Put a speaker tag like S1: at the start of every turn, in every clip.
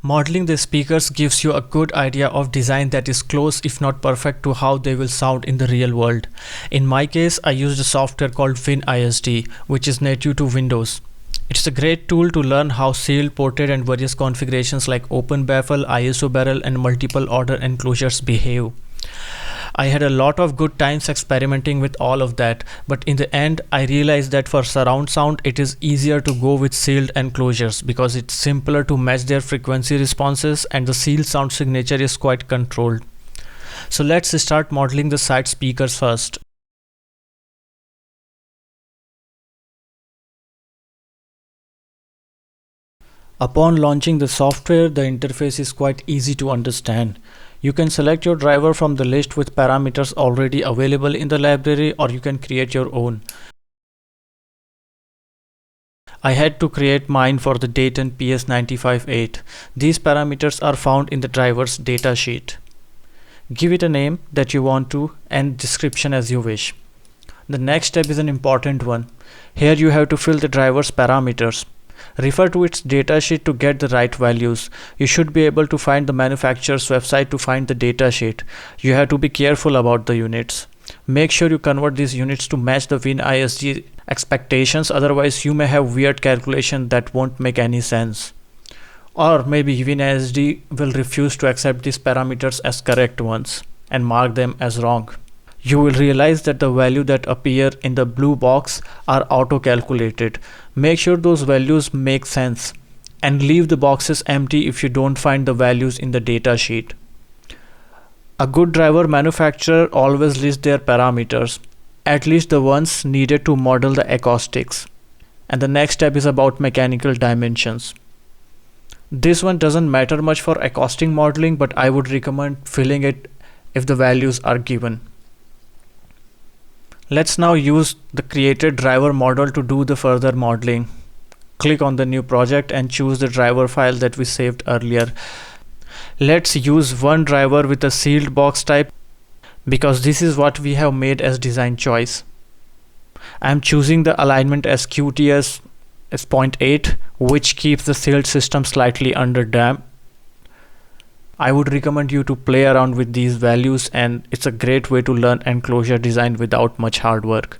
S1: Modeling the speakers gives you a good idea of design that is close if not perfect to how they will sound in the real world. In my case, I used a software called WinISD, which is native to Windows. It's a great tool to learn how sealed, ported and various configurations like open baffle, ISO barrel and multiple order enclosures behave. I had a lot of good times experimenting with all of that, but in the end I realized that for surround sound it is easier to go with sealed enclosures because it's simpler to match their frequency responses and the sealed sound signature is quite controlled. So let's start modeling the side speakers first. Upon launching the software, the interface is quite easy to understand. You can select your driver from the list with parameters already available in the library, or you can create your own. I had to create mine for the Dayton PS958. These parameters are found in the driver's datasheet. Give it a name that you want to and description as you wish. The next step is an important one. Here you have to fill the driver's parameters. Refer to its datasheet to get the right values. You should be able to find the manufacturer's website to find the datasheet. You have to be careful about the units. Make sure you convert these units to match the WinISD expectations, otherwise you may have weird calculation that won't make any sense. Or maybe WinISD will refuse to accept these parameters as correct ones and mark them as wrong. You will realize that the value that appear in the blue box are auto-calculated. Make sure those values make sense and leave the boxes empty if you don't find the values in the data sheet. A good driver manufacturer always lists their parameters, at least the ones needed to model the acoustics. And the next step is about mechanical dimensions. This one doesn't matter much for acoustic modeling, but I would recommend filling it if the values are given. Let's now use the created driver model to do the further modeling. Click on the new project and choose the driver file that we saved earlier. Let's use one driver with a sealed box type because this is what we have made as design choice. I'm choosing the alignment as QTS as 0.8, which keeps the sealed system slightly under damp. I would recommend you to play around with these values, and it's a great way to learn enclosure design without much hard work.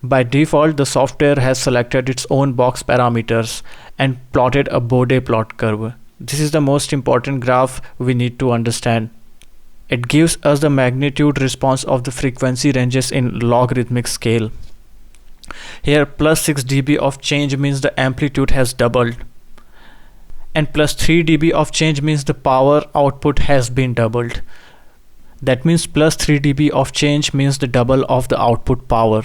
S1: By default, the software has selected its own box parameters and plotted a Bode plot curve. This is the most important graph we need to understand. It gives us the magnitude response of the frequency ranges in logarithmic scale. Here plus 6 dB of change means the amplitude has doubled. And plus 3 dB of change means the power output has been doubled. That means plus 3 dB of change means the double of the output power.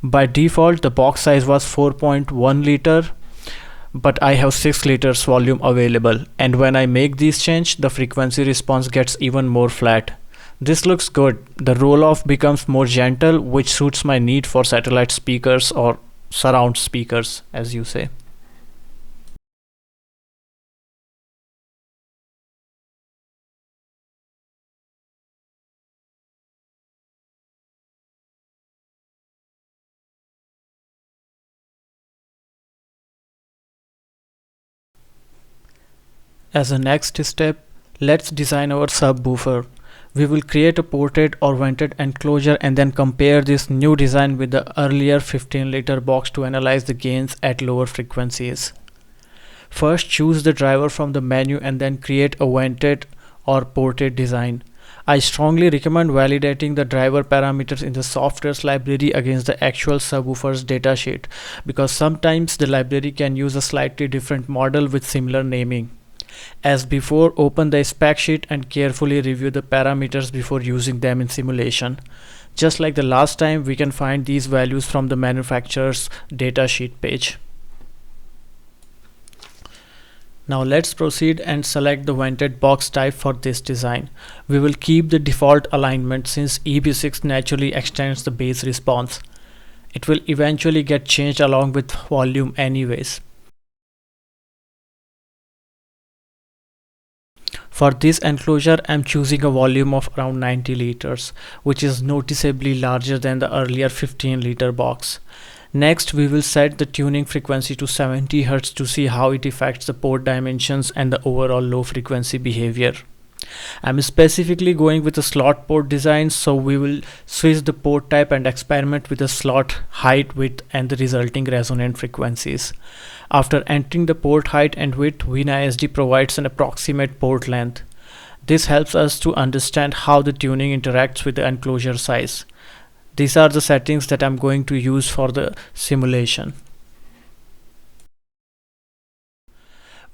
S1: By default, the box size was 4.1 liter, but I have 6 liters volume available. And when I make this change, the frequency response gets even more flat. This looks good. The roll-off becomes more gentle, which suits my need for satellite speakers or surround speakers, as you say. As a next step, let's design our subwoofer. We will create a ported or vented enclosure and then compare this new design with the earlier 15-liter box to analyze the gains at lower frequencies. First, choose the driver from the menu and then create a vented or ported design. I strongly recommend validating the driver parameters in the software's library against the actual subwoofer's datasheet, because sometimes the library can use a slightly different model with similar naming. As before, open the spec sheet and carefully review the parameters before using them in simulation. Just like the last time, we can find these values from the manufacturer's datasheet page. Now let's proceed and select the vented box type for this design. We will keep the default alignment since EB6 naturally extends the bass response. It will eventually get changed along with volume anyways. For this enclosure, I'm choosing a volume of around 90 liters, which is noticeably larger than the earlier 15-liter box. Next, we will set the tuning frequency to 70 Hz to see how it affects the port dimensions and the overall low frequency behavior. I'm specifically going with a slot port design, so we will switch the port type and experiment with the slot height, width, and the resulting resonant frequencies. After entering the port height and width, WinISD provides an approximate port length. This helps us to understand how the tuning interacts with the enclosure size. These are the settings that I'm going to use for the simulation.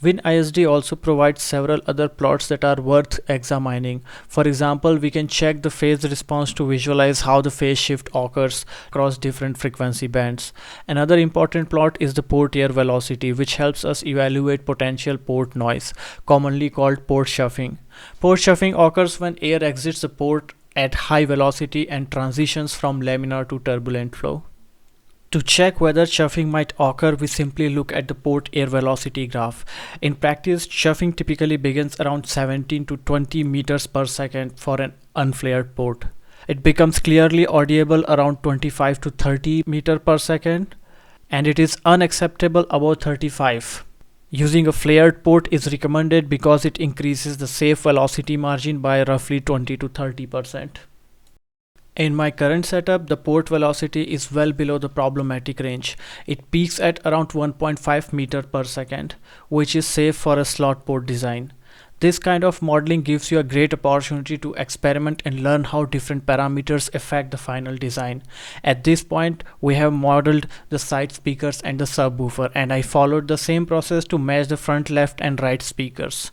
S1: WinISD also provides several other plots that are worth examining. For example, we can check the phase response to visualize how the phase shift occurs across different frequency bands. Another important plot is the port air velocity, which helps us evaluate potential port noise, commonly called port shuffling. Port shuffling occurs when air exits the port at high velocity and transitions from laminar to turbulent flow. To check whether chuffing might occur, we simply look at the port air velocity graph. In practice, chuffing typically begins around 17 to 20 meters per second for an unflared port. It becomes clearly audible around 25 to 30 meters per second, and it is unacceptable above 35. Using a flared port is recommended because it increases the safe velocity margin by roughly 20 to 30%. In my current setup, the port velocity is well below the problematic range. It peaks at around 1.5 meters per second, which is safe for a slot port design. This kind of modeling gives you a great opportunity to experiment and learn how different parameters affect the final design. At this point, we have modeled the side speakers and the subwoofer, and I followed the same process to match the front, left, and right speakers.